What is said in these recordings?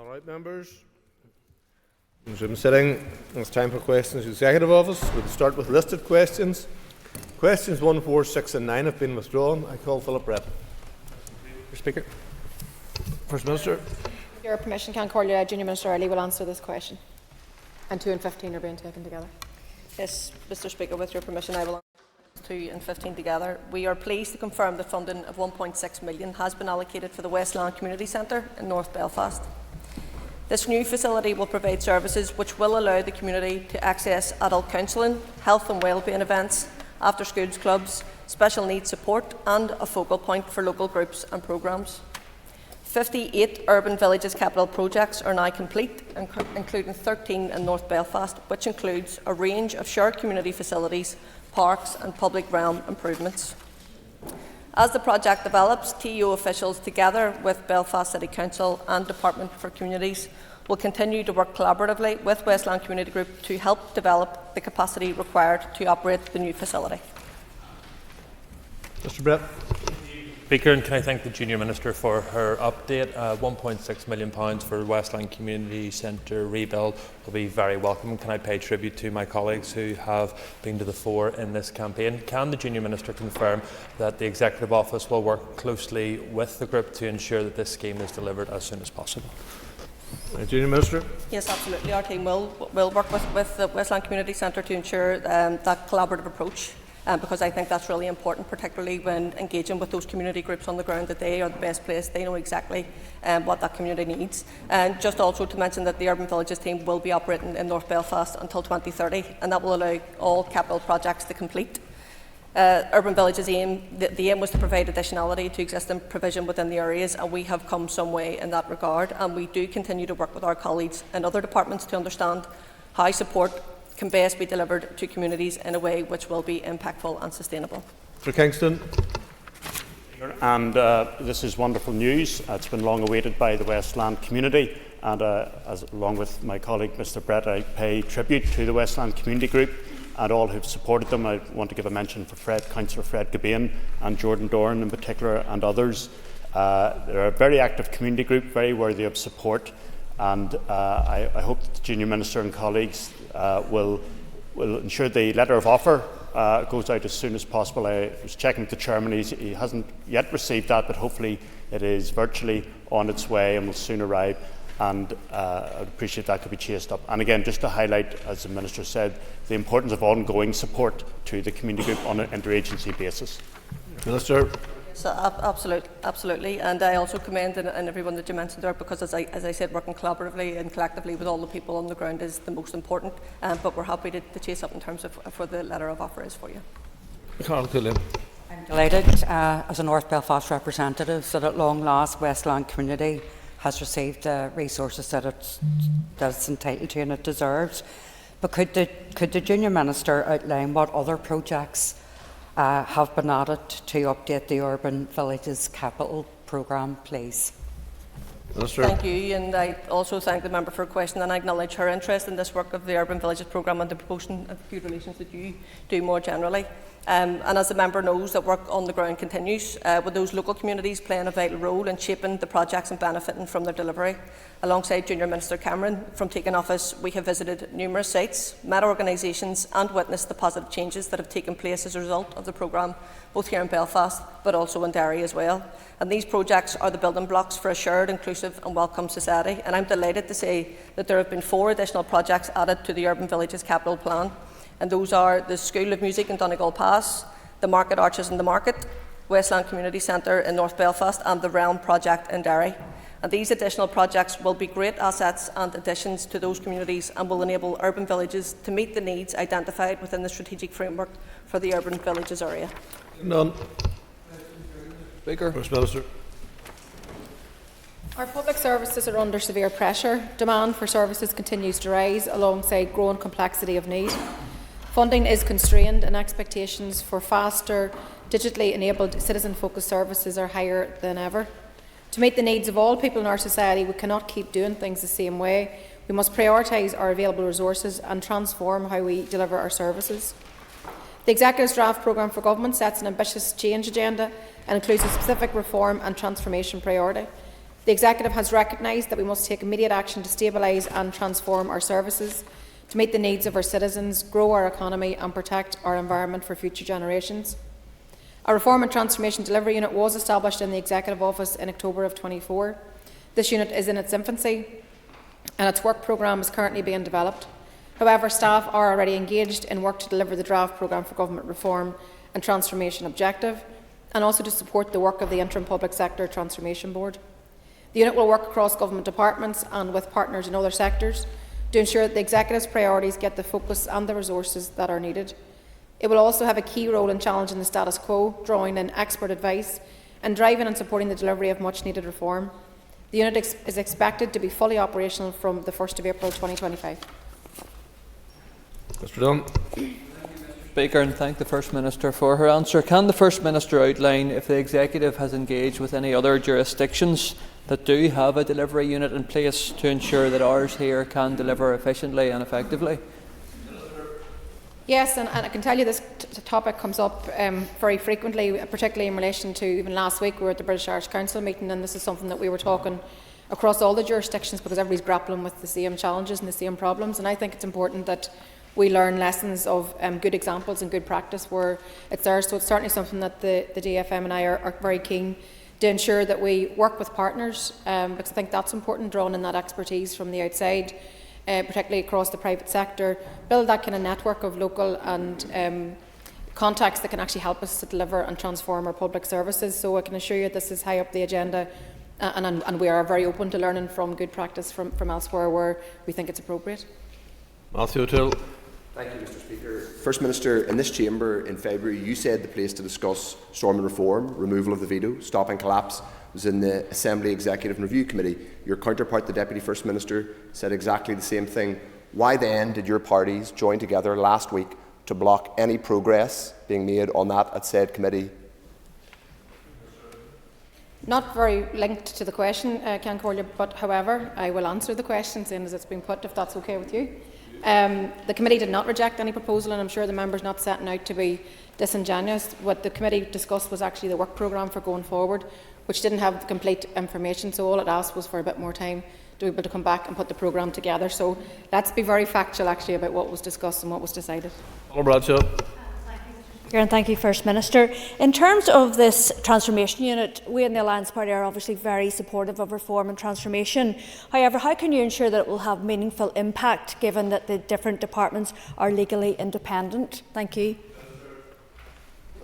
All right, members. Resume sitting. It's time for questions to the Executive Office. We'll start with listed questions. Questions 1, 4, 6 and 9 have been withdrawn. I call Philip Brett. Mr. Speaker. First Minister. With your permission, can call you Junior Minister Early will answer this question. And 2 and 15 are being taken together. Yes, Mr. Speaker, with your permission, I will answer 2 and 15 together. We are pleased to confirm that funding of £1.6 million has been allocated for the Westland Community Centre in North Belfast. This new facility will provide services which will allow the community to access adult counselling, health and wellbeing events, after-schools clubs, special needs support and a focal point for local groups and programmes. 58 Urban Villages capital projects are now complete, including 13 in North Belfast, which includes a range of shared community facilities, parks and public realm improvements. As the project develops, TEO officials, together with Belfast City Council and Department for Communities, will continue to work collaboratively with Westland Community Group to help develop the capacity required to operate the new facility. Mr. Brett. Speaker, and can I thank the Junior Minister for her update. £1.6 million for Westland Community Centre rebuild will be very welcome. Can I pay tribute to my colleagues who have been to the fore in this campaign? Can the Junior Minister confirm that the Executive Office will work closely with the group to ensure that this scheme is delivered as soon as possible? Junior Minister. Yes, absolutely. Our team will work with the Westland Community Centre to ensure that collaborative approach. Because I think that's really important, particularly when engaging with those community groups on the ground, that they are the best placed. They know exactly what that community needs. And just also to mention that the Urban Villages team will be operating in North Belfast until 2030, and that will allow all capital projects to complete. Urban Villages the aim was to provide additionality to existing provision within the areas, and we have come some way in that regard, and we do continue to work with our colleagues in other departments to understand how support can best be delivered to communities in a way which will be impactful and sustainable. Mr. Kingston. And this is wonderful news. It's been long awaited by the Westland community, and along with my colleague Mr. Brett, I pay tribute to the Westland Community Group and all who've supported them. I want to give a mention for Councillor Fred Gabain and Jordan Doran in particular, and others. They're a very active community group, very worthy of support, and I hope that the Junior Minister and colleagues will ensure the letter of offer goes out as soon as possible. I was checking with the Chairman, he hasn't yet received that, but hopefully it is virtually on its way and will soon arrive, and I would appreciate that could be chased up. And again, just to highlight, as the Minister said, the importance of ongoing support to the community group on an interagency basis. Minister. So, absolutely, and I also commend and everyone that you mentioned there, because as I said, working collaboratively and collectively with all the people on the ground is the most important, but we're happy to chase up in terms of for the letter of offer is for you. Carl Killian. I'm delighted as a North Belfast representative that at long last Westland Community has received the resources that it's entitled to and it deserves. But could the Junior Minister outline what other projects have been added to update the Urban Villages Capital Programme, please? Minister. Thank you, and I also thank the member for a question, and I acknowledge her interest in this work of the Urban Villages Programme and the promotion of good relations that you do more generally. And as the member knows, that work on the ground continues, with those local communities playing a vital role in shaping the projects and benefiting from their delivery. Alongside Junior Minister Cameron, from taking office, we have visited numerous sites, met organisations and witnessed the positive changes that have taken place as a result of the programme, both here in Belfast but also in Derry as well. And these projects are the building blocks for a shared, inclusive and welcome society. And I'm delighted to say that there have been 4 additional projects added to the Urban Villages Capital Plan. And those are the School of Music in Donegal Pass, the Market Arches in the Market, Westland Community Centre in North Belfast and the Realm Project in Derry. And these additional projects will be great assets and additions to those communities and will enable urban villages to meet the needs identified within the strategic framework for the urban villages area. None. Speaker. First Minister. Our public services are under severe pressure. Demand for services continues to rise alongside growing complexity of need. Funding is constrained and expectations for faster, digitally enabled, citizen-focused services are higher than ever. To meet the needs of all people in our society, we cannot keep doing things the same way. We must prioritise our available resources and transform how we deliver our services. The Executive's draft programme for government sets an ambitious change agenda and includes a specific reform and transformation priority. The Executive has recognised that we must take immediate action to stabilise and transform our services, to meet the needs of our citizens, grow our economy and protect our environment for future generations. A Reform and Transformation Delivery Unit was established in the Executive Office in October of 2024. This unit is in its infancy and its work programme is currently being developed. However, staff are already engaged in work to deliver the draft programme for government reform and transformation objective, and also to support the work of the Interim Public Sector Transformation Board. The unit will work across government departments and with partners in other sectors to ensure that the Executive's priorities get the focus and the resources that are needed. It will also have a key role in challenging the status quo, drawing in expert advice and driving and supporting the delivery of much needed reform. The unit is expected to be fully operational from the 1st of April 2025. Mr Dunn. Speaker, and thank the First Minister for her answer. Can the First Minister outline if the Executive has engaged with any other jurisdictions that do have a delivery unit in place to ensure that ours here can deliver efficiently and effectively? Yes, and I can tell you this topic comes up very frequently, particularly in relation to even last week we were at the British Irish Council meeting, and this is something that we were talking across all the jurisdictions because everybody's grappling with the same challenges and the same problems, and I think it's important that we learn lessons of good examples and good practice where it's there. So it's certainly something that the DFM and I are very keen to ensure that we work with partners, because I think that's important, drawing in that expertise from the outside, particularly across the private sector, build that kind of network of local and contacts that can actually help us to deliver and transform our public services. So I can assure you this is high up the agenda, and we are very open to learning from good practice from elsewhere where we think it's appropriate. Matthew O'Toole. Thank you, Mr Speaker. First Minister, in this chamber in February you said the place to discuss storming reform, removal of the veto, stopping collapse was in the Assembly Executive and Review Committee. Your counterpart, the Deputy First Minister, said exactly the same thing. Why then did your parties join together last week to block any progress being made on that at said committee? Not very linked to the question, Can Corley, but however, I will answer the question seeing as it's been put, if that's okay with you. The committee did not reject any proposal, and I'm sure the member's not setting out to be disingenuous. What the committee discussed was actually the work programme for going forward, which didn't have the complete information, so all it asked was for a bit more time to be able to come back and put the programme together. So let's be very factual actually about what was discussed and what was decided. Paul Bradshaw. And thank you, First Minister. In terms of this transformation unit, we in the Alliance Party are obviously very supportive of reform and transformation. However, how can you ensure that it will have meaningful impact given that the different departments are legally independent? Thank you.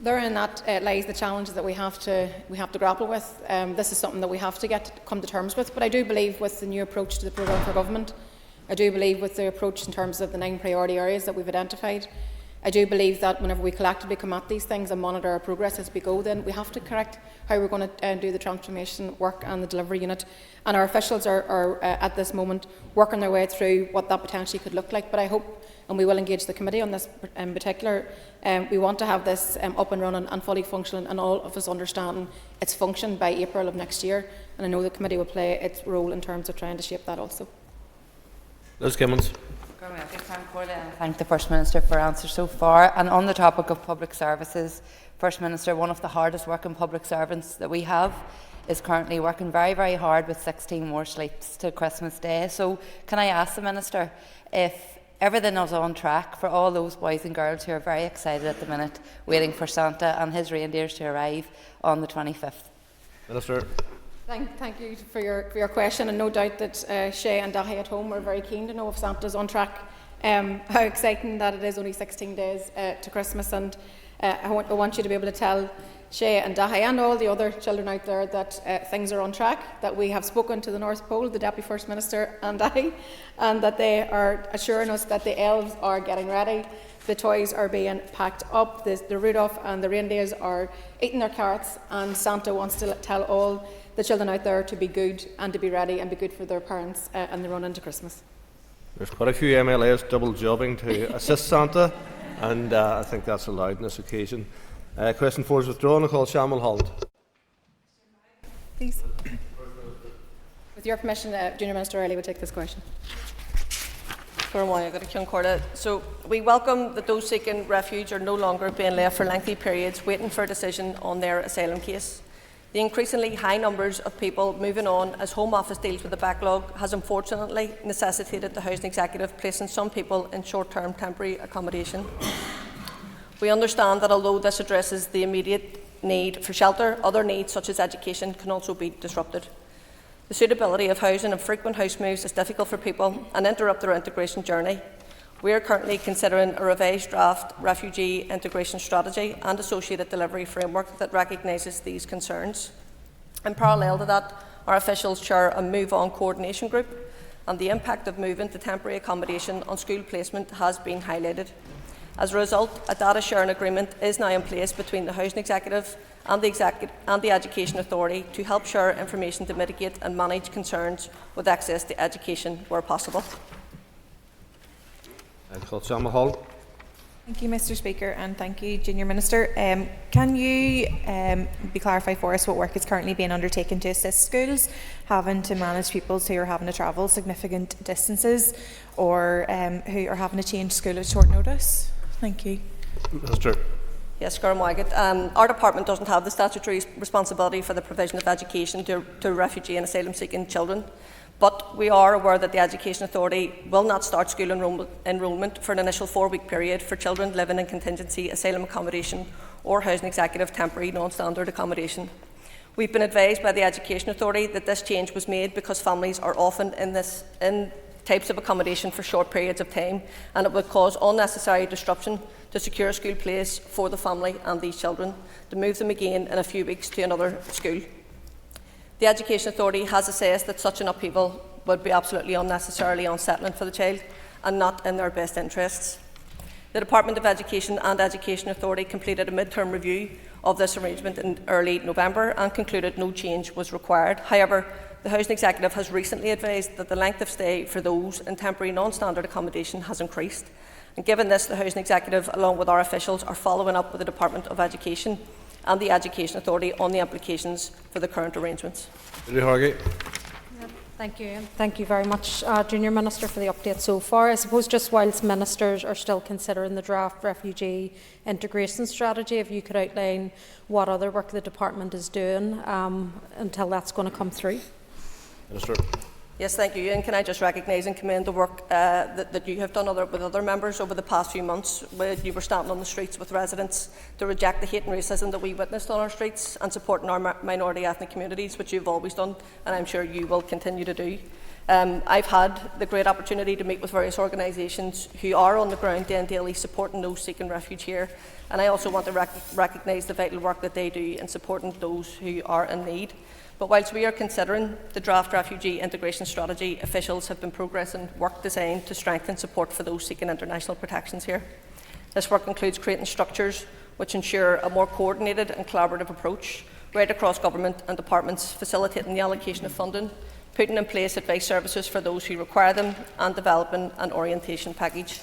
Therein that lies the challenges that we have to grapple with. This is something that we have to come to terms with. But I do believe with the new approach to the programme for government, I do believe with the approach in terms of the 9 priority areas that we've identified, I do believe that whenever we collectively come at these things and monitor our progress as we go, then we have to correct how we're going to do the transformation work and the delivery unit. And our officials are at this moment working their way through what that potentially could look like. But I hope, and we will engage the committee on this in particular, we want to have this up and running and fully functional, and all of us understanding its function by April of next year. And I know the committee will play its role in terms of trying to shape that also. Liz Kimmins. Thank the First Minister for answers so far. And on the topic of public services, First Minister, one of the hardest working public servants that we have is currently working very, very hard with 16 more sleeps till Christmas Day. So can I ask the Minister if everything is on track for all those boys and girls who are very excited at the minute, waiting for Santa and his reindeers to arrive on the 25th? Minister. Thank you for your question, and no doubt that Shay and Dahi at home are very keen to know if Santa's on track. How exciting that it is only 16 days to Christmas, and I want you to be able to tell Shay and Dahi and all the other children out there that things are on track, that we have spoken to the North Pole, the Deputy First Minister and I, and that they are assuring us that the elves are getting ready, the toys are being packed up, the Rudolph and the reindeers are eating their carrots, and Santa wants to tell all the children out there to be good and to be ready and be good for their parents and the run into Christmas. There's quite a few MLAs double jobbing to assist Santa, and I think that's allowed on this occasion. Question 4 is withdrawn. I call Shamil Holland. Please. With your permission, Junior Minister Riley will take this question. So we welcome that those seeking refuge are no longer being left for lengthy periods waiting for a decision on their asylum case. The increasingly high numbers of people moving on as Home Office deals with the backlog has unfortunately necessitated the Housing Executive placing some people in short-term temporary accommodation. We understand that although this addresses the immediate need for shelter, other needs such as education can also be disrupted. The suitability of housing and frequent house moves is difficult for people and interrupt their integration journey. We are currently considering a revised draft refugee integration strategy and associated delivery framework that recognises these concerns. In parallel to that, our officials chair a Move On coordination group, and the impact of moving to temporary accommodation on school placement has been highlighted. As a result, a data sharing agreement is now in place between the Housing Executive and the Education Authority to help share information to mitigate and manage concerns with access to education where possible. Thank you, Mr. Speaker, and thank you, Junior Minister. Can you clarify for us what work is currently being undertaken to assist schools having to manage pupils who are having to travel significant distances or who are having to change school at short notice? Thank you. Minister. Yes, our department doesn't have the statutory responsibility for the provision of education to refugee and asylum-seeking children. But we are aware that the Education Authority will not start school enrolment for an initial 4-week period for children living in contingency asylum accommodation or Housing Executive temporary non-standard accommodation. We've been advised by the Education Authority that this change was made because families are often in types of accommodation for short periods of time, and it would cause unnecessary disruption to secure a school place for the family and these children to move them again in a few weeks to another school. The Education Authority has assessed that such an upheaval would be absolutely unnecessarily unsettling for the child and not in their best interests. The Department of Education and Education Authority completed a mid-term review of this arrangement in early November and concluded no change was required. However, the Housing Executive has recently advised that the length of stay for those in temporary non-standard accommodation has increased. And given this, the Housing Executive, along with our officials, are following up with the Department of Education and the Education Authority on the implications for the current arrangements. Thank you. Thank you very much, Junior Minister, for the update so far. I suppose just whilst ministers are still considering the draft refugee integration strategy, if you could outline what other work the department is doing until that's going to come through. Minister. Yes, thank you. And can I just recognise and commend the work that you have done with other members over the past few months, where you were standing on the streets with residents to reject the hate and racism that we witnessed on our streets and supporting our minority ethnic communities, which you've always done, and I'm sure you will continue to do. I've had the great opportunity to meet with various organisations who are on the ground daily supporting those seeking refuge here, and I also want to recognise the vital work that they do in supporting those who are in need. But whilst we are considering the draft refugee integration strategy, officials have been progressing work designed to strengthen support for those seeking international protections here. This work includes creating structures which ensure a more coordinated and collaborative approach right across government and departments, facilitating the allocation of funding, putting in place advice services for those who require them, and developing an orientation package.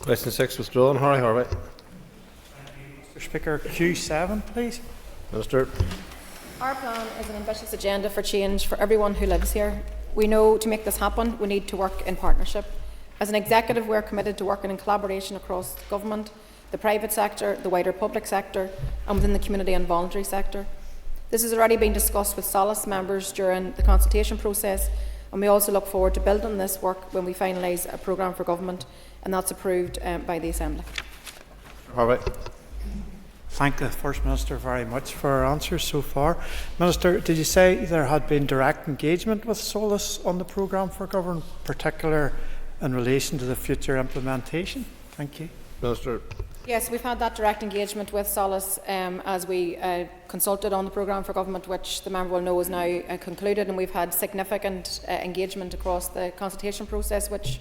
Question 6 withdrawn. Harry Harvey. Mr. Speaker, Q7, please. Minister. Our plan is an ambitious agenda for change for everyone who lives here. We know to make this happen, we need to work in partnership. As an executive, we are committed to working in collaboration across government, the private sector, the wider public sector, and within the community and voluntary sector. This has already been discussed with Solace members during the consultation process, and we also look forward to building on this work when we finalise a programme for government and that's approved by the Assembly. Harvey. Thank the First Minister very much for her answers so far. Minister, did you say there had been direct engagement with Solace on the programme for government, particular in relation to the future implementation? Thank you. Minister. Yes, we've had that direct engagement with Solace as we consulted on the programme for government, which the member will know is now concluded, and we've had significant engagement across the consultation process, which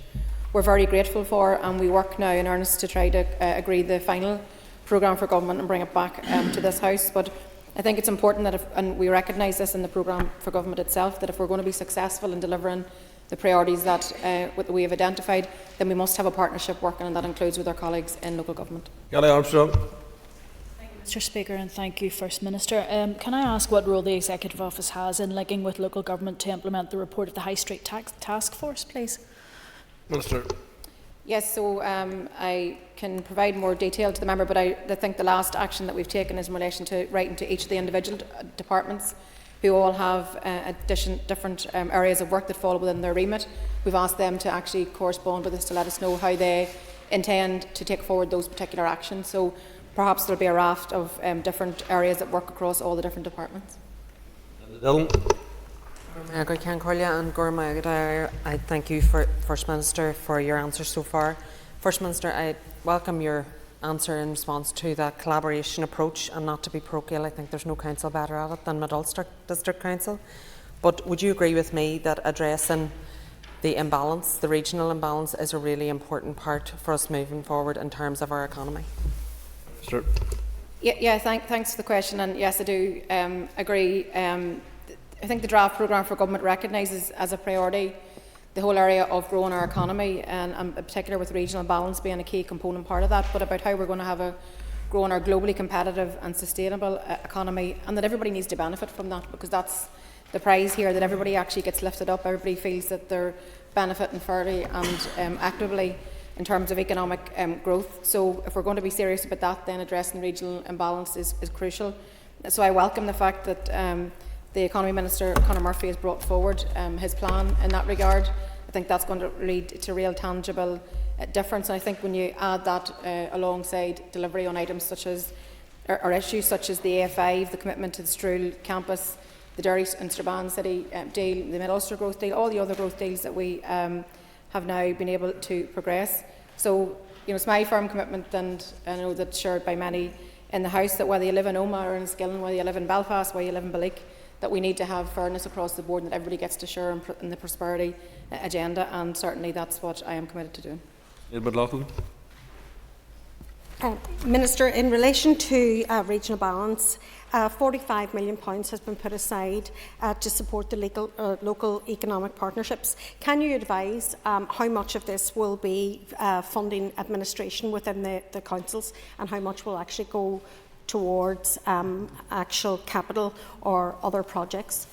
we're very grateful for, and we work now in earnest to try to agree the final programme for government and bring it back to this House. But I think it's important that, and we recognise this in the programme for government itself, that if we're going to be successful in delivering the priorities that we have identified, then we must have a partnership working, and that includes with our colleagues in local government. Gally Armstrong. Mr. Speaker, and thank you, First Minister. Can I ask what role the Executive Office has in linking with local government to implement the report of the High Street Task Force, please? Minister. Yes, so I can provide more detail to the member, but I think the last action that we've taken is in relation to writing to each of the individual departments who all have different areas of work that fall within their remit. We've asked them to actually correspond with us to let us know how they intend to take forward those particular actions. So perhaps there'll be a raft of different areas that work across all the different departments. Dylan. I thank you, First Minister, for your answers so far. First Minister, I welcome your answer in response to that collaboration approach, and not to be parochial, I think there's no council better at it than Mid-Ulster District Council. But would you agree with me that addressing the imbalance, the regional imbalance, is a really important part for us moving forward in terms of our economy? Sure. Yeah, thanks for the question, and yes, I do agree. I think the draft programme for government recognises as a priority the whole area of growing our economy, and in particular with regional balance being a key component part of that, but about how we're going to have a growing our globally competitive and sustainable economy, and that everybody needs to benefit from that, because that's the prize here, that everybody actually gets lifted up, everybody feels that they're benefiting fairly and actively in terms of economic growth. So if we're going to be serious about that, then addressing regional imbalance is crucial. So I welcome the fact that the Economy Minister, Conor Murphy, has brought forward his plan in that regard. I think that's going to lead to real tangible difference. And I think when you add that alongside delivery on items such as, or issues such as the A5, the commitment to the Stroul campus, the Derry and Strabane City deal, the Mid-Ulster growth deal, all the other growth deals that we have now been able to progress. So, it's my firm commitment, and I know that's shared by many in the House, that whether you live in Omagh or in Skillen, whether you live in Belfast, whether you live in Ballyk, that we need to have fairness across the board and that everybody gets to share in the prosperity agenda, and certainly that's what I am committed to doing. Minister, in relation to regional balance, £45 million has been put aside to support the local economic partnerships. Can you advise how much of this will be funding administration within the councils, and how much will actually go towards actual capital or other projects?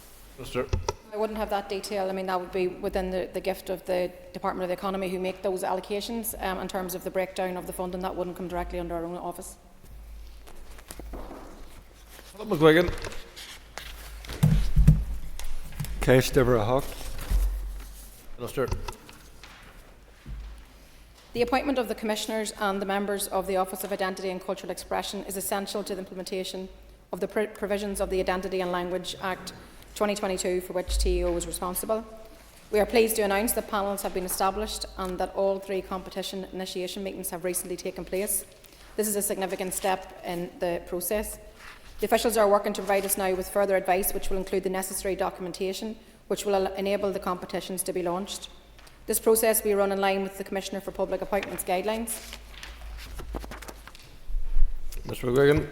I wouldn't have that detail. I mean, that would be within the gift of the Department of the Economy who make those allocations in terms of the breakdown of the funding. That wouldn't come directly under our own office. McGuigan. Case Deborah Hawk. Minister. The appointment of the Commissioners and the members of the Office of Identity and Cultural Expression is essential to the implementation of the provisions of the Identity and Language Act 2022, for which TEO is responsible. We are pleased to announce that panels have been established and that all 3 competition initiation meetings have recently taken place. This is a significant step in the process. The officials are working to provide us now with further advice, which will include the necessary documentation, which will enable the competitions to be launched. This process will be run in line with the Commissioner for Public Appointments guidelines. Mr. McGuigan.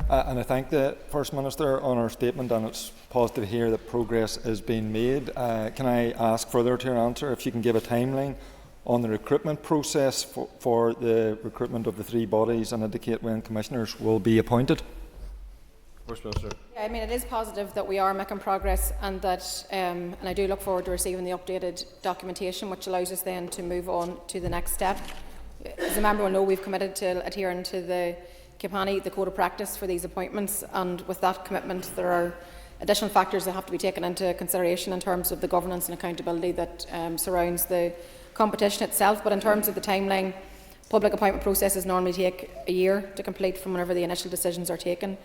And I thank the First Minister on her statement, and it's positive to hear that progress is being made. Can I ask further to her answer if you can give a timeline on the recruitment process for the recruitment of the 3 bodies and indicate when commissioners will be appointed? First Minister. Yeah, I mean, it is positive that we are making progress, and that, and I do look forward to receiving the updated documentation, which allows us then to move on to the next step. As the member will know, we've committed to adhering to the the code of practice for these appointments, and with that commitment there are additional factors that have to be taken into consideration in terms of the governance and accountability that surrounds the competition itself. But in terms of the timeline, public appointment processes normally take a year to complete from whenever the initial decisions are taken,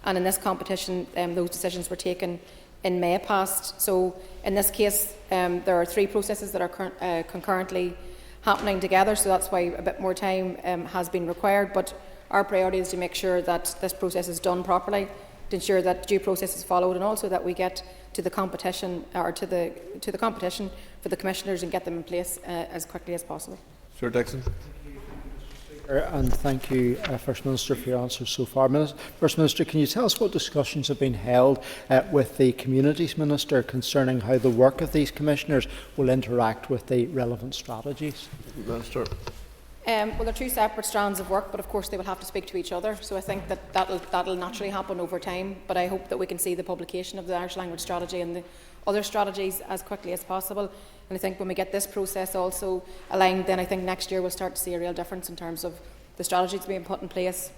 and in this competition those decisions were taken in May past. So in this case there are 3 processes that are concurrently happening together, so that's why a bit more time has been required. But our priority is to make sure that this process is done properly, to ensure that due process is followed, and also that we get to the competition, or to the competition for the commissioners, and get them in place as quickly as possible. Sir Dixon. And thank you, First Minister, for your answers so far. First Minister, can you tell us what discussions have been held with the Communities Minister concerning how the work of these commissioners will interact with the relevant strategies? Minister. Well, they're two separate strands of work, but of course they will have to speak to each other. So I think that that'll naturally happen over time. But I hope that we can see the publication of the Irish language strategy and the other strategies as quickly as possible. And I think when we get this process also aligned, then I think next year we'll start to see a real difference in terms of the strategies being put in place,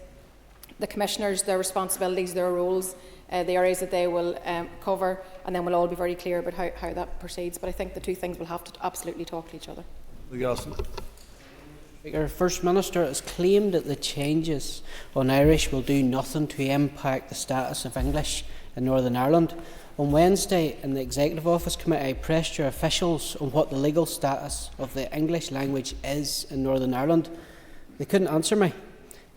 the commissioners, their responsibilities, their roles, the areas that they will cover, and then we'll all be very clear about how that proceeds. But I think the two things will have to absolutely talk to each other. Speaker, First Minister has claimed that the changes on Irish will do nothing to impact the status of English in Northern Ireland. On Wednesday, in the Executive Office Committee, I pressed your officials on what the legal status of the English language is in Northern Ireland. They couldn't answer me.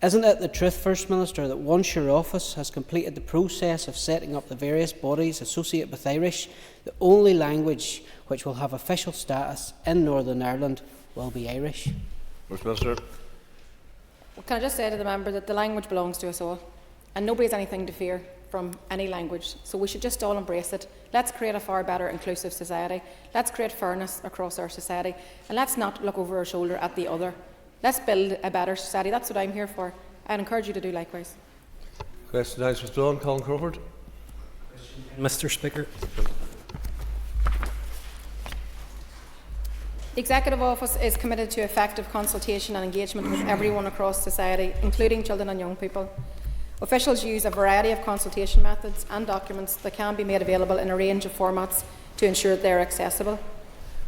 Isn't it the truth, First Minister, that once your office has completed the process of setting up the various bodies associated with Irish, the only language which will have official status in Northern Ireland will be Irish? First Minister. Well, can I just say to the member that the language belongs to us all, and nobody has anything to fear from any language, so we should just all embrace it. Let's create a far better inclusive society. Let's create fairness across our society, and let's not look over our shoulder at the other. Let's build a better society. That's what I'm here for. I'd encourage you to do likewise. Question now is withdrawn. Colin Crawford. Mr. Speaker. The Executive Office is committed to effective consultation and engagement with everyone across society, including children and young people. Officials use a variety of consultation methods and documents that can be made available in a range of formats to ensure they are accessible.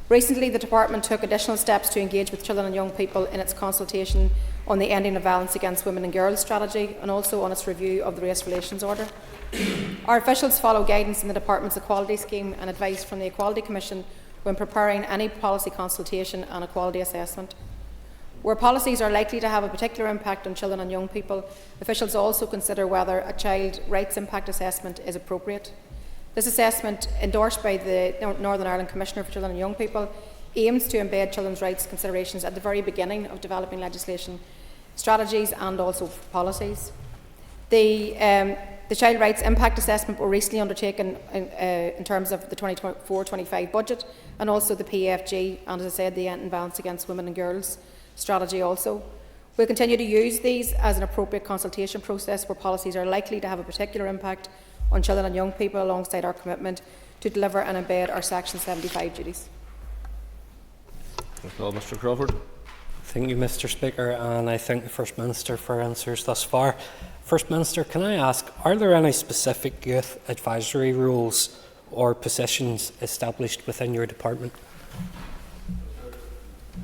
Recently, the Department took additional steps to engage with children and young people in its consultation on the Ending of Violence Against Women and Girls strategy and also on its review of the Race Relations Order. Our officials follow guidance in the Department's Equality Scheme and advice from the Equality Commission when preparing any policy consultation and equality assessment. Where policies are likely to have a particular impact on children and young people, officials also consider whether a child rights impact assessment is appropriate. This assessment, endorsed by the Northern Ireland Commissioner for Children and Young People, aims to embed children's rights considerations at the very beginning of developing legislation, strategies and also policies. The Child Rights Impact Assessment were recently undertaken in terms of the 24-25 budget and also the PFG and, as I said, the Ending Violence Against Women and Girls strategy also. We'll continue to use these as an appropriate consultation process where policies are likely to have a particular impact on children and young people alongside our commitment to deliver and embed our Section 75 duties. Mr. Crawford. Thank you, Mr. Speaker, and I thank the First Minister for answers thus far. First Minister, can I ask, are there any specific youth advisory roles or positions established within your department?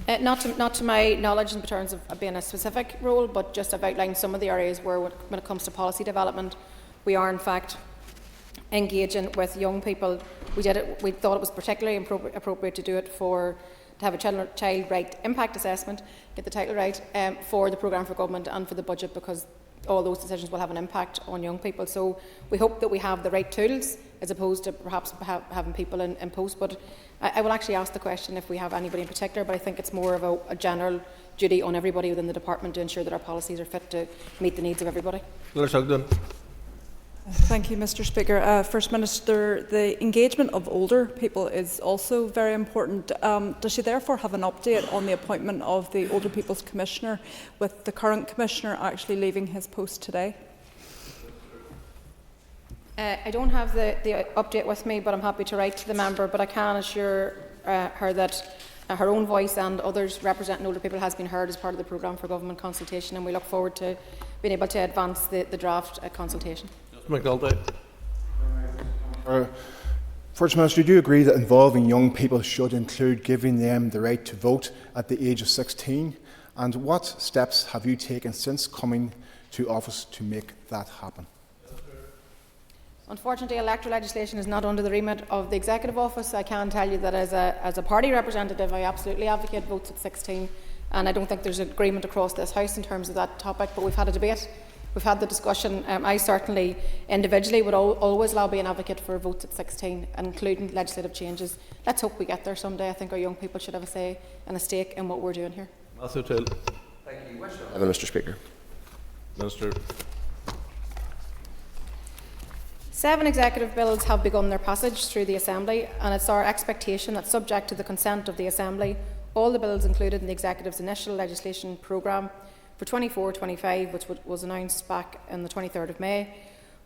Not to my knowledge in terms of being a specific role, but just I've outlined some of the areas where, when it comes to policy development, we are in fact engaging with young people. We thought it was particularly appropriate to do it to have a child right impact assessment, get the title right, for the programme for government and for the budget, because all those decisions will have an impact on young people. So we hope that we have the right tools as opposed to perhaps having people in post. But I will actually ask the question if we have anybody in particular, but I think it's more of a general duty on everybody within the department to ensure that our policies are fit to meet the needs of everybody. Thank you, Mr. Speaker. First Minister, the engagement of older people is also very important. Does she therefore have an update on the appointment of the Older People's Commissioner, with the current Commissioner actually leaving his post today? I don't have the update with me, but I'm happy to write to the member. But I can assure her that her own voice and others representing older people has been heard as part of the programme for government consultation, and we look forward to being able to advance the draft consultation. First Minister, do you agree that involving young people should include giving them the right to vote at the age of 16? And what steps have you taken since coming to office to make that happen? Unfortunately, electoral legislation is not under the remit of the Executive Office. I can tell you that as a party representative, I absolutely advocate votes at 16, and I don't think there's agreement across this House in terms of that topic, but we've had a debate. We've had the discussion. I certainly, individually, would always lobby an advocate for votes at 16, including legislative changes. Let's hope we get there someday. I think our young people should have a say and a stake in what we're doing here. Matthew Till. Thank you, Mr. Speaker. Minister. 7 executive bills have begun their passage through the Assembly, and it's our expectation that, subject to the consent of the Assembly, All the bills included in the Executive's initial legislation programme for 24-25, which was announced back on the 23rd of May,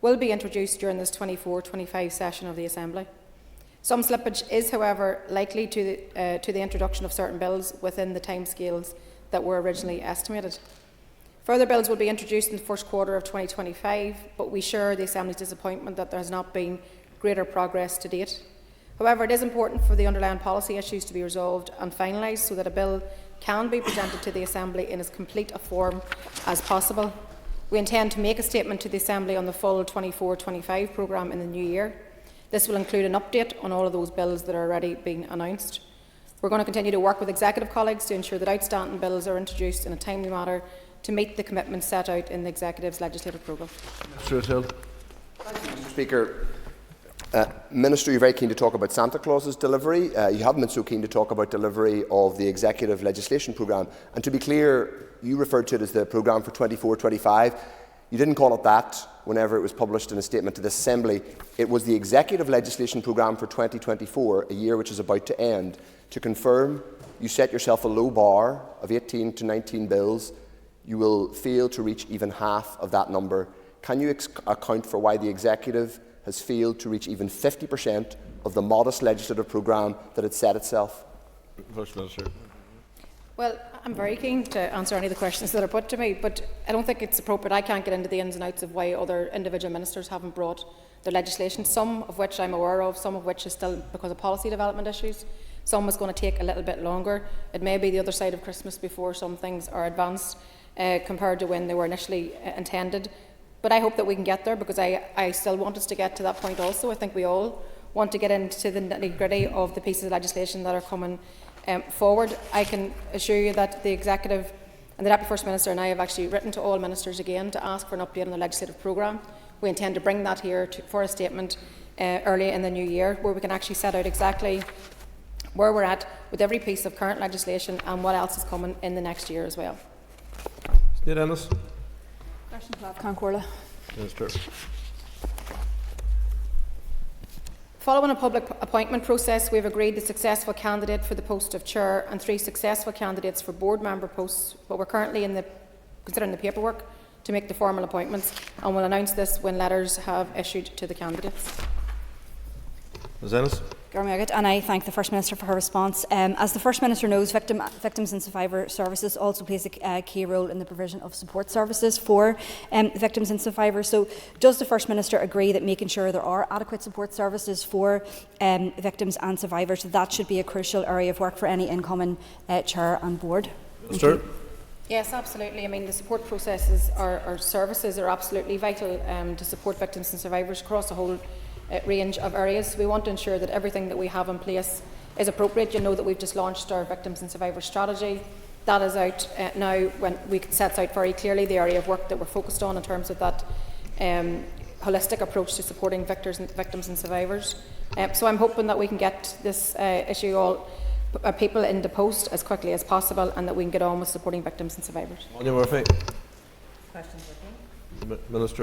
will be introduced during this 24-25 session of the Assembly. Some slippage is, however, likely to the introduction of certain bills within the timescales that were originally estimated. Further bills will be introduced in the first quarter of 2025, but we share the Assembly's disappointment that there has not been greater progress to date. However, it is important for the underlying policy issues to be resolved and finalised so that a bill can be presented to the Assembly in as complete a form as possible. We intend to make a statement to the Assembly on the full 24-25 programme in the new year. This will include an update on all of those bills that are already being announced. We're going to continue to work with Executive colleagues to ensure that outstanding bills are introduced in a timely manner to meet the commitments set out in the Executive's legislative programme. Mr. Speaker, Minister, you're very keen to talk about Santa Claus's delivery. You haven't been so keen to talk about delivery of the Executive legislation programme. And to be clear, you referred to it as the programme for 24-25. You didn't call it that whenever it was published in a statement to this Assembly. It was the Executive legislation programme for 2024, a year which is about to end. To confirm, you set yourself a low bar of 18 to 19 bills. You will fail to reach even half of that number. Can you account for why the Executive has failed to reach even 50% of the modest legislative programme that it set itself? First Minister. Well, I'm very keen to answer any of the questions that are put to me, but I don't think it's appropriate. I can't get into the ins and outs of why other individual ministers haven't brought their legislation, some of which I'm aware of, some of which is still because of policy development issues. Some is going to take a little bit longer. It may be the other side of Christmas before some things are advanced compared to when they were initially intended. But I hope that we can get there, because I still want us to get to that point also. I think we all want to get into the nitty-gritty of the pieces of legislation that are coming forward. I can assure you that the Executive and the Deputy First Minister and I have actually written to all ministers again to ask for an update on the legislative programme. We intend to bring that here for a statement early in the new year, where we can actually set out exactly where we're at with every piece of current legislation and what else is coming in the next year as well. Dennis. Minister. Following a public appointment process, we have agreed the successful candidate for the post of chair and 3 successful candidates for board member posts, but we're currently considering the paperwork to make the formal appointments, and will announce this when letters have issued to the candidates. Ms. Ennis. And I thank the First Minister for her response. As the First Minister knows, Victims and Survivor Services also plays a key role in the provision of support services for victims and survivors. So does the First Minister agree that making sure there are adequate support services for victims and survivors, that should be a crucial area of work for any incoming chair and board? Minister. Yes, absolutely. I mean, the support processes or services are absolutely vital to support victims and survivors across a whole range of areas. We want to ensure that everything that we have in place is appropriate. You know that we've just launched our Victims and Survivors strategy. That is out now, when we sets out very clearly the area of work that we're focused on in terms of that holistic approach to supporting victims and survivors. So I'm hoping that we can get this issue all people into post as quickly as possible, and that we can get on with supporting victims and survivors. Anya Murphy. Questions Minister.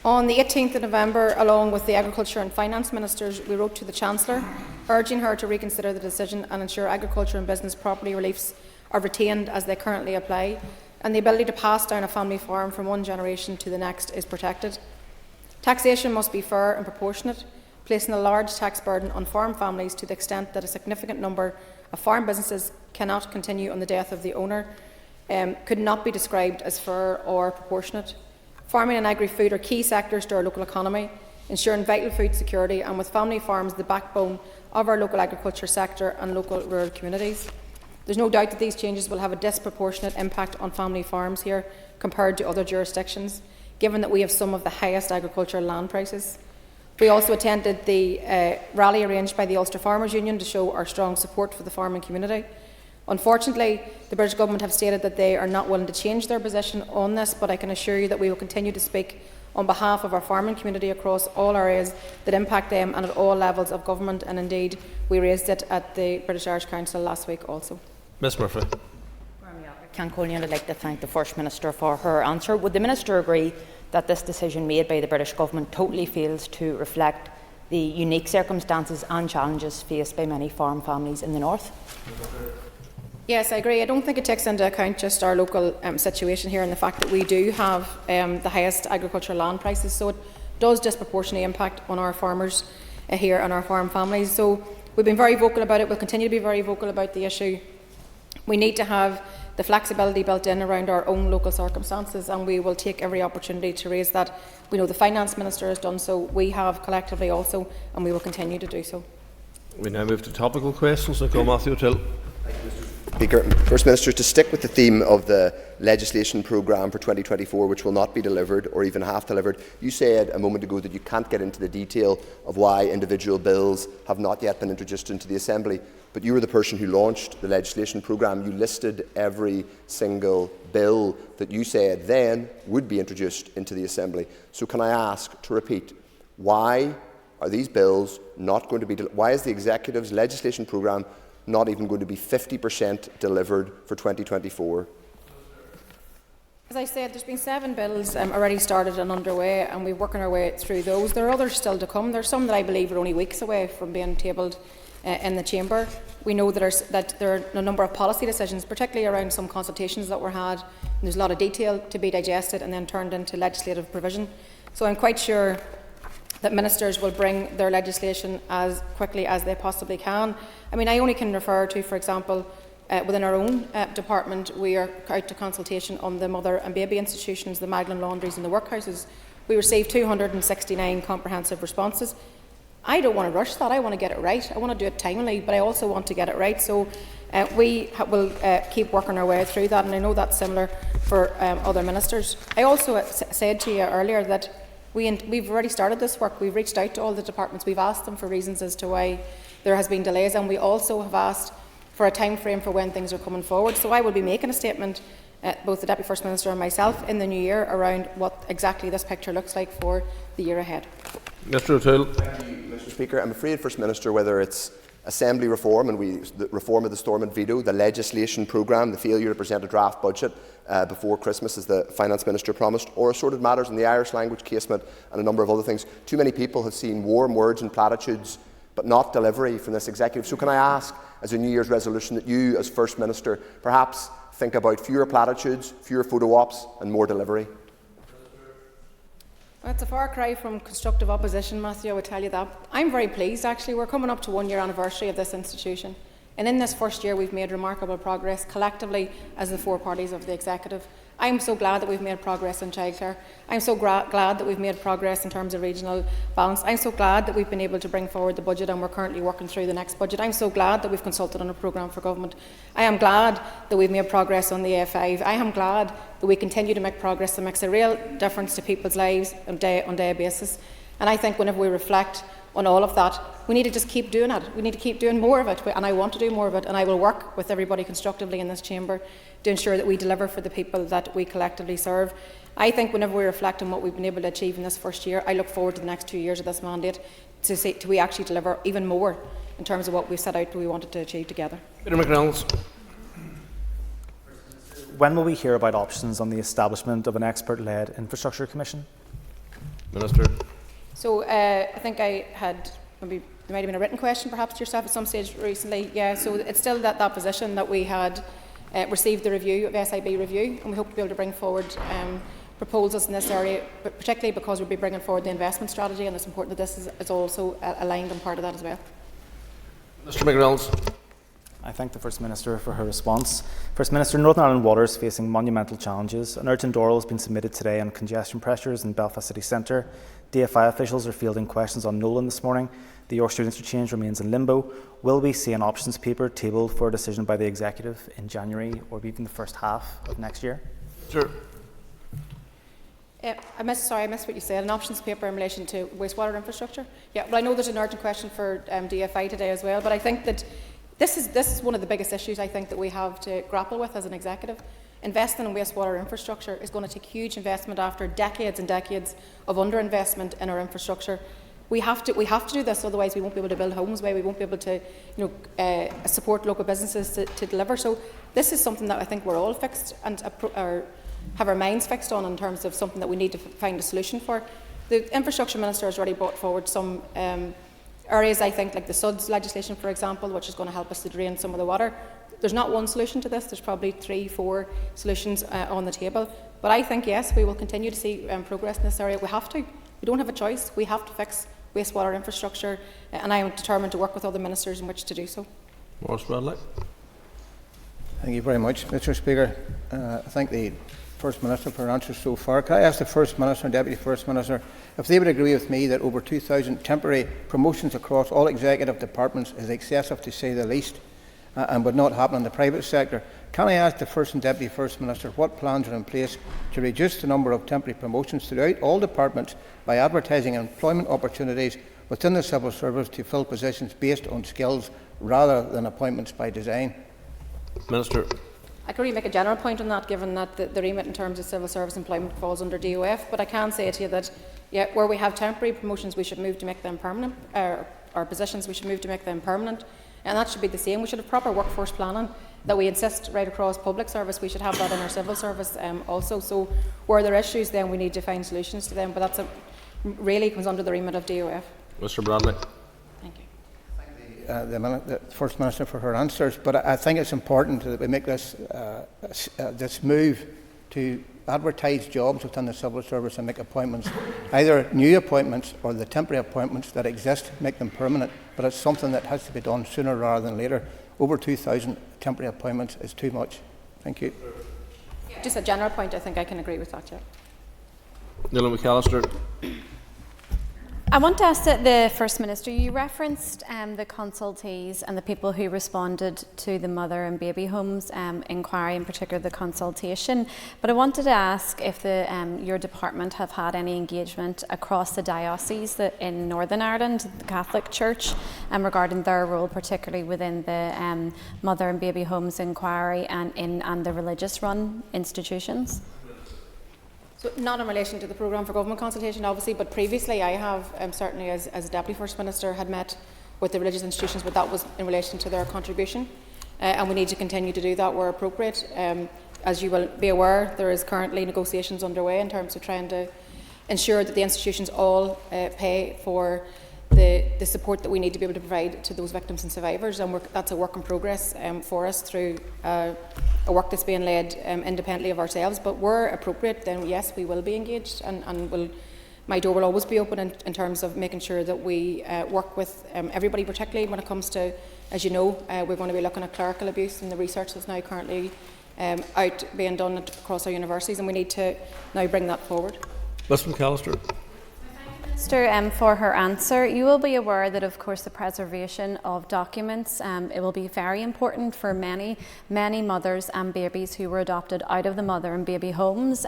On the 18th of November, along with the Agriculture and Finance Ministers, we wrote to the Chancellor, urging her to reconsider the decision and ensure agriculture and business property reliefs are retained as they currently apply, and the ability to pass down a family farm from one generation to the next is protected. Taxation must be fair and proportionate, placing a large tax burden on farm families to the extent that a significant number of farm businesses cannot continue on the death of the owner could not be described as fair or proportionate. Farming and agri-food are key sectors to our local economy, ensuring vital food security, and with family farms the backbone of our local agriculture sector and local rural communities. There's no doubt that these changes will have a disproportionate impact on family farms here compared to other jurisdictions, given that we have some of the highest agricultural land prices. We also attended the rally arranged by the Ulster Farmers Union to show our strong support for the farming community. Unfortunately, the British Government have stated that they are not willing to change their position on this, but I can assure you that we will continue to speak on behalf of our farming community across all areas that impact them and at all levels of government, and indeed we raised it at the British Irish Council last week also. Ms Murphy. I'd like to thank the First Minister for her answer. Would the Minister agree that this decision made by the British Government totally fails to reflect the unique circumstances and challenges faced by many farm families in the north? Yes, I agree. I don't think it takes into account just our local situation here and the fact that we do have the highest agricultural land prices, so it does disproportionately impact on our farmers here and our farm families. So we've been very vocal about it. We'll continue to be very vocal about the issue. We need to have the flexibility built in around our own local circumstances, and we will take every opportunity to raise that. We know the Finance Minister has done so, we have collectively also, and we will continue to do so. We now move to topical questions. I call Matthew O'Toole. Speaker, First Minister, to stick with the theme of the legislation programme for 2024, which will not be delivered or even half delivered, you said a moment ago that you can't get into the detail of why individual bills have not yet been introduced into the Assembly. But you were the person who launched the legislation programme. You listed every single bill that you said then would be introduced into the Assembly. So can I ask, to repeat, why are these bills not going to be why is the Executive's legislation programme not even going to be 50% delivered for 2024? As I said, there's been 7 bills already started and underway, and we're working our way through those. There are others still to come. There's some that I believe are only weeks away from being tabled in the Chamber. We know that there are a number of policy decisions, particularly around some consultations that were had, and there's a lot of detail to be digested and then turned into legislative provision. So I'm quite sure that ministers will bring their legislation as quickly as they possibly can. I mean, I only can refer to, for example, within our own department, we are out to consultation on the mother and baby institutions, the Magdalen laundries and the workhouses. We received 269 comprehensive responses. I don't want to rush that. I want to get it right. I want to do it timely, but I also want to get it right. So we will keep working our way through that, and I know that's similar for other ministers. I also said to you earlier that we've already started this work. We've reached out to all the departments. We've asked them for reasons as to why there has been delays, and we also have asked for a time frame for when things are coming forward. So I will be making a statement, both the Deputy First Minister and myself, in the new year around what exactly this picture looks like for the year ahead. Mr O'Toole. Thank you, Mr Speaker. I'm afraid, First Minister, whether it's Assembly reform and the reform of the Stormont veto, the legislation programme, the failure to present a draft budget before Christmas, as the Finance Minister promised, or assorted matters in the Irish language casement and a number of other things, too many people have seen warm words and platitudes but not delivery from this Executive. So can I ask, as a New Year's resolution, that you, as First Minister, perhaps think about fewer platitudes, fewer photo ops and more delivery? Well, it's a far cry from constructive opposition, Matthew, I would tell you that. I'm very pleased, actually. We're coming up to 1 year anniversary of this institution. And in this first year, we've made remarkable progress collectively as the 4 parties of the Executive. I'm so glad that we've made progress in childcare. I'm so glad that we've made progress in terms of regional balance. I'm so glad that we've been able to bring forward the budget, and we're currently working through the next budget. I'm so glad that we've consulted on a programme for government. I am glad that we've made progress on the A5. I am glad that we continue to make progress that makes a real difference to people's lives on a day basis. And I think whenever we reflect on all of that, we need to just keep doing it. We need to keep doing more of it, and I want to do more of it, and I will work with everybody constructively in this chamber to ensure that we deliver for the people that we collectively serve. I think whenever we reflect on what we've been able to achieve in this first year, I look forward to the next 2 years of this mandate to see we actually deliver even more in terms of what we set out we wanted to achieve together. Peter McReynolds. When will we hear about options on the establishment of an expert-led infrastructure commission? Minister. So I think I had maybe there might have been a written question perhaps to yourself at some stage recently. Yeah, so it's still that position that we had received the review of SIB review, and we hope to be able to bring forward proposals in this area, but particularly because we'll be bringing forward the investment strategy, and it's important that this is also aligned and part of that as well. Mr McReynolds. I thank the First Minister for her response. First Minister, Northern Ireland Water is facing monumental challenges. An urgent oral has been submitted today on congestion pressures in Belfast City Centre. DFI officials are fielding questions on Nolan this morning. The York Street interchange remains in limbo. Will we see an options paper tabled for a decision by the Executive in January or even the first half of next year? Sure. I missed what you said, an options paper in relation to wastewater infrastructure. Yeah, well, I know there's an urgent question for DFI today as well, but I think that this is one of the biggest issues I think that we have to grapple with as an Executive. Investing in wastewater infrastructure is going to take huge investment after decades and decades of underinvestment in our infrastructure. We have to do this, otherwise we won't be able to build homes, we won't be able to support local businesses to deliver. So this is something that I think we're all fixed and have our minds fixed on in terms of something that we need to find a solution for. The Infrastructure Minister has already brought forward some areas, I think, like the SUDS legislation, for example, which is going to help us to drain some of the water. There's not one solution to this. There's probably 3-4 solutions on the table. But I think, yes, we will continue to see progress in this area. We have to. We don't have a choice. We have to fix wastewater infrastructure, and I am determined to work with other ministers in which to do so. Maurice Bradley. Thank you very much, Mr. Speaker. I thank the First Minister for her answers so far. Can I ask the First Minister and Deputy First Minister if they would agree with me that over 2,000 temporary promotions across all executive departments is excessive, to say the least, and would not happen in the private sector? Can I ask the First and Deputy First Minister what plans are in place to reduce the number of temporary promotions throughout all departments by advertising employment opportunities within the civil service to fill positions based on skills rather than appointments by design? Minister. I can really make a general point on that, given that the remit in terms of civil service employment falls under DOF, but I can say to you that where we have temporary promotions, we should move to make them permanent, or positions, we should move to make them permanent, and that should be the same. We should have proper workforce planning that we insist right across public service. We should have that in our civil service also. So where there are issues, then we need to find solutions to them, but that's really comes under the remit of DOF. Mr. Bradley. The First Minister for her answers, but I think it's important that we make this move to advertise jobs within the civil service and make appointments, either new appointments or the temporary appointments that exist, make them permanent. But it's something that has to be done sooner rather than later. Over 2,000 temporary appointments is too much. Thank you. Just a general point, I think I can agree with that, yeah. Neil McAllister. I want to ask the First Minister, you referenced the consultees and the people who responded to the mother and baby homes inquiry, in particular the consultation, but I wanted to ask if your department have had any engagement across the diocese in Northern Ireland, the Catholic Church, regarding their role, particularly within the mother and baby homes inquiry and the religious run institutions. So not in relation to the programme for government consultation, obviously, but previously I have, certainly as Deputy First Minister, had met with the religious institutions, but that was in relation to their contribution, and we need to continue to do that where appropriate. As you will be aware, there is currently negotiations underway in terms of trying to ensure that the institutions all pay for the support that we need to be able to provide to those victims and survivors, and that's a work in progress for us through a work that's being led independently of ourselves. But where appropriate, then yes, we will be engaged, and my door will always be open in terms of making sure that we work with everybody, particularly when it comes to, as you know, we're going to be looking at clerical abuse and the research that's now currently out being done across our universities, and we need to now bring that forward. Mr. McAllister. Minister, for her answer. You will be aware that, of course, the preservation of documents it will be very important for many mothers and babies who were adopted out of the mother and baby homes.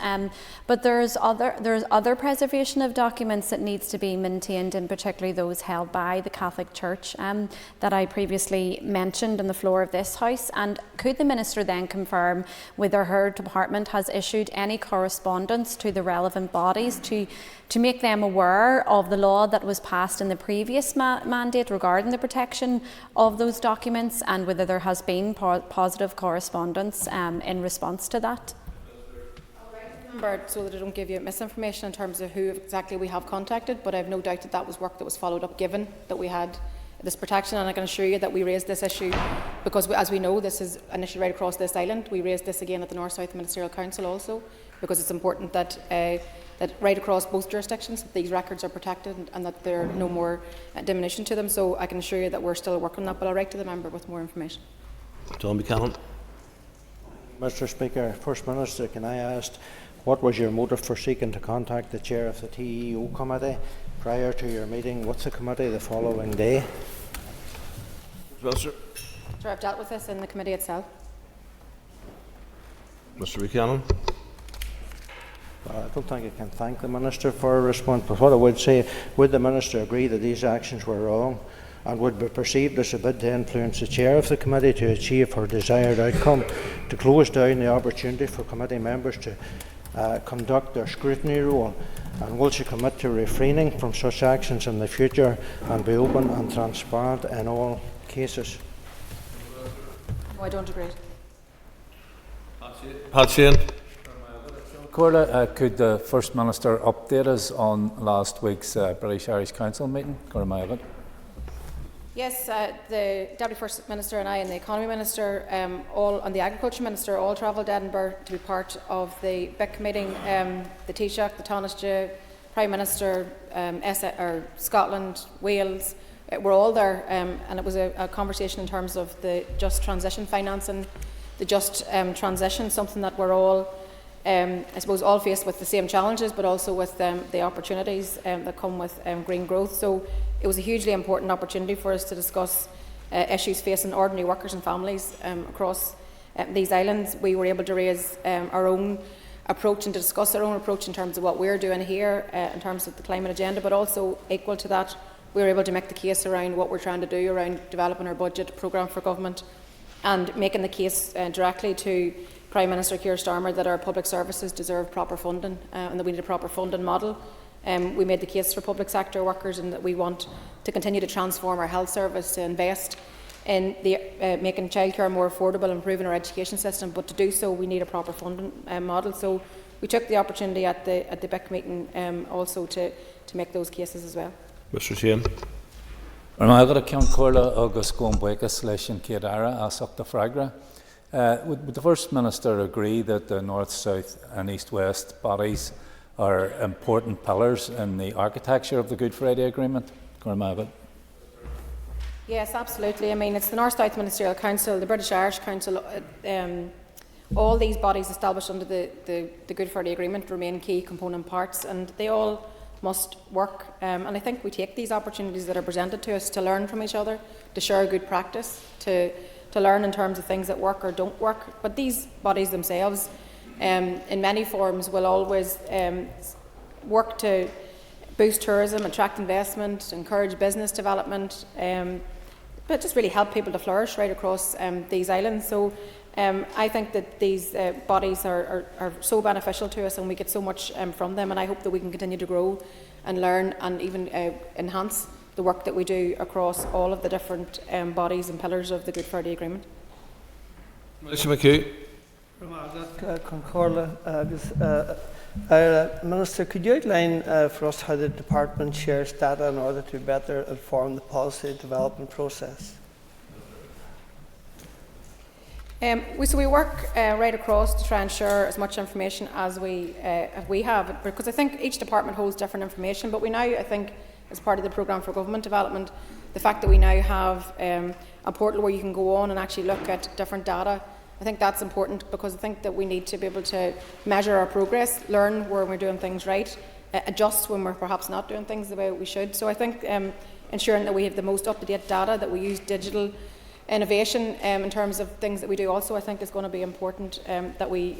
But there's other preservation of documents that needs to be maintained, and particularly those held by the Catholic Church that I previously mentioned on the floor of this House. And could the Minister then confirm whether her department has issued any correspondence to the relevant bodies to make them aware of the law that was passed in the previous mandate regarding the protection of those documents, and whether there has been positive correspondence in response to that? So that I don't give you misinformation in terms of who exactly we have contacted, but I have no doubt that that was work that was followed up, given that we had this protection. And I can assure you that we raised this issue because, as we know, this is an issue right across this island. We raised this again at the North-South Ministerial Council also, because it's important that that right across both jurisdictions these records are protected and that there are no more diminution to them. So I can assure you that we're still working on that, but I'll write to the member with more information. John Buchanan. Mr. Speaker, First Minister, can I ask what was your motive for seeking to contact the chair of the TEO committee prior to your meeting with the committee the following day? Minister. Sure, I've dealt with this in the committee itself. Mr. Buchanan. I don't think I can thank the Minister for a response, but what I would say, would the Minister agree that these actions were wrong and would be perceived as a bid to influence the chair of the committee to achieve her desired outcome, to close down the opportunity for committee members to conduct their scrutiny role? And will she commit to refraining from such actions in the future and be open and transparent in all cases? No, I don't agree. Pat Shane. Corla, could the First Minister update us on last week's British-Irish Council meeting? Yes, the Deputy First Minister and I and the Economy Minister, and the Agriculture Minister all travelled to Edinburgh to be part of the BIC meeting. The Taoiseach, the Taoiseach, Prime Minister, Scotland, Wales, were all there, and it was a conversation in terms of the just transition financing, the just transition, something that we're all, I suppose, all faced with the same challenges, but also with the opportunities that come with green growth. So it was a hugely important opportunity for us to discuss issues facing ordinary workers and families across these islands. We were able to raise our own approach and to discuss our own approach in terms of what we're doing here in terms of the climate agenda, but also equal to that, we were able to make the case around what we're trying to do around developing our budget programme for government and making the case directly to Prime Minister Keir Starmer that our public services deserve proper funding and that we need a proper funding model. We made the case for public sector workers and that we want to continue to transform our health service, to invest in making childcare more affordable, improving our education system, but to do so we need a proper funding model. So we took the opportunity at the BIC meeting also to make those cases as well. Mr. Shane. Would the First Minister agree that the North, South and East West bodies are important pillars in the architecture of the Good Friday Agreement? Yes, absolutely. I mean, it's the North-South Ministerial Council, the British-Irish Council, all these bodies established under the Good Friday Agreement remain key component parts, and they all must work. And I think we take these opportunities that are presented to us to learn from each other, to share good practice, to learn in terms of things that work or don't work. But these bodies themselves, in many forms, will always work to boost tourism, attract investment, encourage business development, but just really help people to flourish right across these islands. So I think that these bodies are so beneficial to us and we get so much from them, and I hope that we can continue to grow and learn and even enhance the work that we do across all of the different bodies and pillars of the Good Friday Agreement. Mr. McHugh. Minister, could you outline for us how the Department shares data in order to better inform the policy development process? So we work right across to try and share as much information as we have, because I think each department holds different information, but we now, I think, as part of the Programme for Government Development, the fact that we now have a portal where you can go on and actually look at different data, I think that's important, because I think that we need to be able to measure our progress, learn where we're doing things right, adjust when we're perhaps not doing things the way we should. So I think ensuring that we have the most up-to-date data, that we use digital innovation in terms of things that we do also, I think is going to be important, that we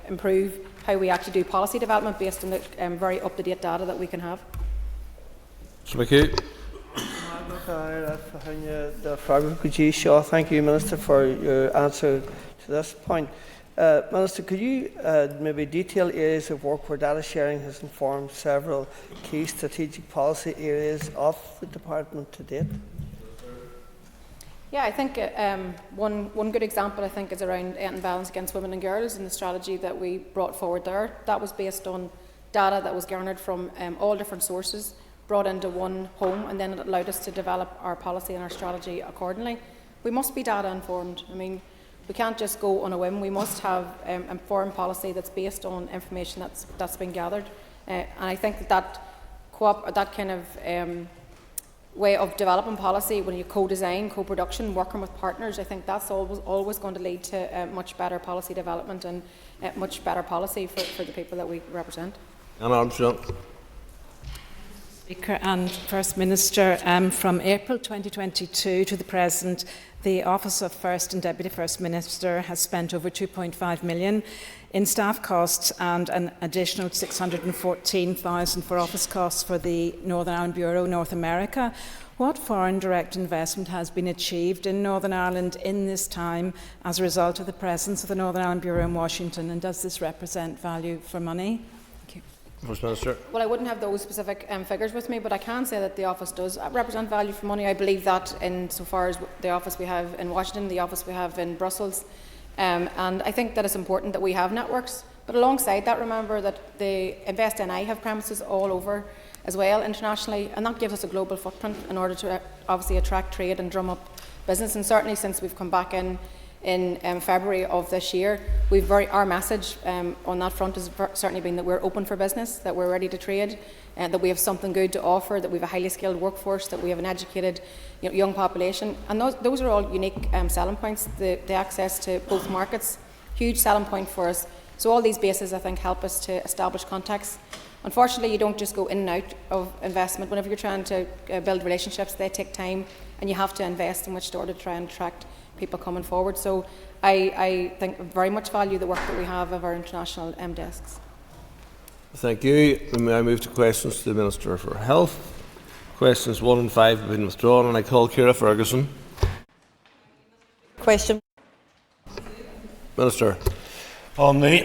improve how we actually do policy development based on the very up-to-date data that we can have. Thank you, Minister, for your answer to this point. Minister, could you maybe detail areas of work where data sharing has informed several key strategic policy areas of the Department to date? Yeah, I think one good example, I think, is around ending violence against women and girls and the strategy that we brought forward there. That was based on data that was garnered from all different sources, brought into one home, and then it allowed us to develop our policy and our strategy accordingly. We must be data informed. I mean, we can't just go on a whim. We must have informed policy that's based on information that's been gathered. And I think that kind of way of developing policy, when you co-design, co-production, working with partners, I think that's always going to lead to much better policy development and much better policy for the people that we represent. Anna Armstrong. Speaker and First Minister, from April 2022 to the present, the Office of First and Deputy First Minister has spent over £2.5 million in staff costs and an additional $614,000 for office costs for the Northern Ireland Bureau, North America. What foreign direct investment has been achieved in Northern Ireland in this time as a result of the presence of the Northern Ireland Bureau in Washington, and does this represent value for money? First Minister. Well, I wouldn't have those specific figures with me, but I can say that the office does represent value for money. I believe that insofar as the office we have in Washington, the office we have in Brussels, and I think that it's important that we have networks But alongside that, remember that the Invest NI have premises all over as well internationally, and that gives us a global footprint in order to obviously attract trade and drum up business. And certainly since we've come back in February of this year, our message on that front has certainly been that we're open for business, that we're ready to trade, that we have something good to offer, that we have a highly skilled workforce, that we have an educated young population. And those are all unique selling points. The access to both markets, huge selling point for us. So all these bases, I think, help us to establish contacts. Unfortunately, you don't just go in and out of investment. Whenever you're trying to build relationships, they take time, and you have to invest in which to try and attract people coming forward. So I think very much value the work that we have of our international desks. Thank you. We now move to questions to the Minister for Health. Questions 1 and 5 have been withdrawn, and I call Ciara Ferguson. Question. Minister. On the